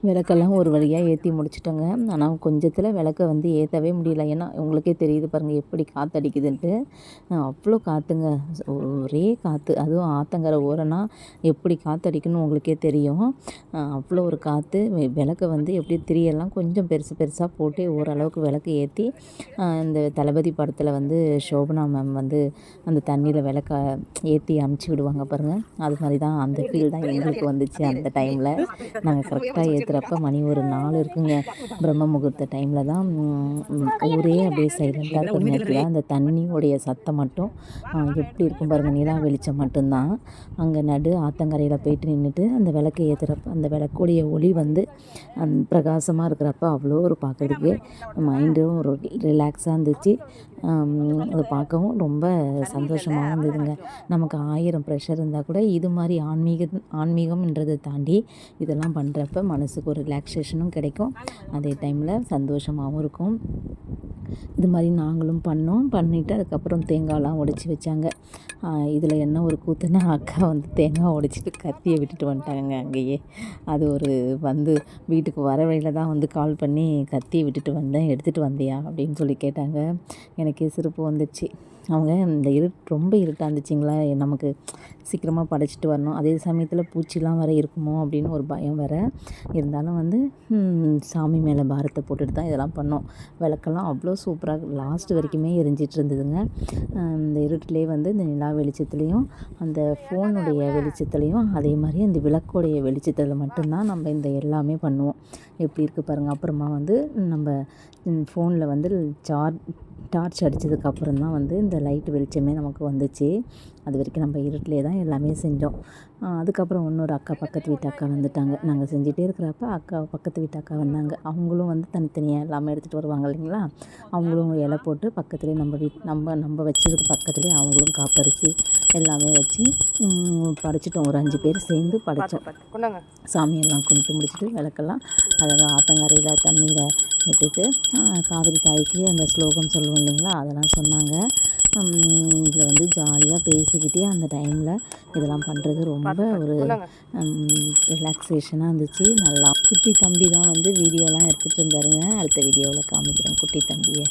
விளக்கெல்லாம் ஒரு வழியாக ஏற்றி முடிச்சிட்டோங்க. ஆனால் கொஞ்சத்தில் விளக்க வந்து ஏற்றவே முடியல. ஏன்னா உங்களுக்கே தெரியுது பாருங்கள் எப்படி காற்றடிக்குதுன்ட்டு. அவ்வளோ காற்றுங்க. ஒரே காற்று. அதுவும் ஆத்தங்கரை ஓரம்னா எப்படி காற்றடிக்குன்னு உங்களுக்கே தெரியும். அவ்வளோ ஒரு காற்று. விளக்க வந்து எப்படி திரியெல்லாம் கொஞ்சம் பெருசு பெருசாக போட்டு ஓரளவுக்கு விளக்கு ஏற்றி இந்த தளபதி படத்தில் வந்து சோபனா மேம் வந்து அந்த தண்ணியில் விளக்க ஏற்றி அமுச்சு விடுவாங்க பாருங்கள். அது மாதிரி தான் அந்த ஃபீல் தான் எங்களுக்கு வந்துச்சு அந்த டைமில். நாங்கள் கரெக்டாக ஏற்றுறப்ப மணி ஒரு 4 இருக்குங்க. பிரம்ம முகூர்த்த டைமில் தான் ஊரே அப்படியே சைலண்ட்டாக இருக்கிற நேரத்தில் அந்த தண்ணியோடைய சத்தம் மட்டும் எப்படி இருக்கும் பாருங்கள். நிலா வெளிச்சம் மட்டும்தான். அங்கே ஆத்தங்கரையில் போயிட்டு நின்றுட்டு அந்த விளக்கு ஏற்றுறப்ப அந்த விளக்குடைய ஒளி வந்து பிரகாசமாக இருக்கிறப்ப அவ்வளோ ஒரு பார்க்குறதுக்கே மைண்டும் ஒரு ரிலாக்ஸாக இருந்துச்சு. அதை பார்க்கவும் ரொம்ப சந்தோஷமாக இருந்ததுங்க. நமக்கு 1000 ப்ரெஷர் இருந்தால் கூட இது மாதிரி ஆன்மீகம்ன்றதை தாண்டி இதெல்லாம் பண்ணுறப்ப மனசுக்கு ஒரு ரிலாக்ஸேஷனும் கிடைக்கும். அதே டைமில் சந்தோஷமாகவும் இருக்கும். இது மாதிரி நாங்களும் பண்ணிவிட்டு அதுக்கப்புறம் தேங்காயெலாம் உடைச்சி வச்சாங்க. இதில் என்ன ஒரு கூத்துன்னா அக்கா வந்து தேங்காய் உடைச்சிட்டு கத்தியை விட்டுட்டு வந்துட்டாங்க அங்கேயே. அது ஒரு வந்து வீட்டுக்கு வர வழியில் தான் வந்து கால் பண்ணி கத்தியை விட்டுட்டு வந்தேன், எடுத்துகிட்டு வந்தியா அப்படின்னு சொல்லி கேட்டாங்க. எனக்கே சிரிப்பு வந்துடுச்சு. அவங்க இந்த ரொம்ப இருட்டாக இருந்துச்சுங்களா, நமக்கு சீக்கிரமாக படைச்சிட்டு வரணும். அதே சமயத்தில் பூச்சிலாம் வேறு இருக்குமோ அப்படின்னு ஒரு பயம் வேறு. இருந்தாலும் வந்து சாமி மேலே பாரத்தை போட்டுட்டு தான் இதெல்லாம் பண்ணோம். விளக்கெல்லாம் அவ்வளோ சூப்பராக லாஸ்ட் வரைக்குமே எரிஞ்சிட்டு இருந்ததுங்க. இந்த இருட்டிலே வந்து இந்த நிலா வெளிச்சத்துலேயும் அந்த ஃபோனுடைய வெளிச்சத்துலேயும் அதே மாதிரி அந்த விளக்கோடைய வெளிச்சத்தில் மட்டும்தான் நம்ம இந்த எல்லாமே பண்ணுவோம். எப்படி இருக்குது பாருங்கள். அப்புறமா வந்து நம்ம ஃபோனில் வந்து டார்ச் அடித்ததுக்கப்புறம் தான் வந்து இந்த லைட்டு வெளிச்சமே நமக்கு வந்துச்சு. அது வரைக்கும் நம்ம இருட்டிலே தான் எல்லாமே செஞ்சோம். அதுக்கப்புறம் இன்னொரு அக்கா, பக்கத்து வீட்டு அக்கா வந்துட்டாங்க. நாங்கள் செஞ்சிட்டே இருக்கிறப்ப அக்கா, பக்கத்து வீட்டு அக்கா வந்தாங்க. அவங்களும் வந்து தனித்தனியாக எல்லாமே எடுத்துகிட்டு வருவாங்க இல்லைங்களா. அவங்களும் இலை போட்டு பக்கத்துலேயே நம்ம வச்சதுக்கு பக்கத்துலேயே அவங்களும் காப்பரிசி எல்லாமே வச்சு படைச்சிட்டோம். ஒரு 5 பேர் சேர்ந்து படைத்தோம். சாமியெல்லாம் கும்பிட்டு முடிச்சுட்டு விளக்கெல்லாம் அழகாக ஆத்தங்கரையில் தண்ணியில் விட்டுட்டு காவிரி தாய்க்கு அந்த ஸ்லோகம் சொல்லுவோம் இல்லைங்களா, அதெல்லாம் சொன்னாங்க. இதில் வந்து ஜாலியாக பேசிக்கிட்டே அந்த டைமில் இதெல்லாம் பண்ணுறது ரொம்ப ஒரு ரிலாக்ஸேஷனாக இருந்துச்சு. நல்லா குட்டி தம்பி தான் வந்து வீடியோலாம் எடுத்துகிட்டு இருந்தாருங்க. அடுத்த வீடியோவில் காமிக்கிறேன் குட்டி தம்பியை.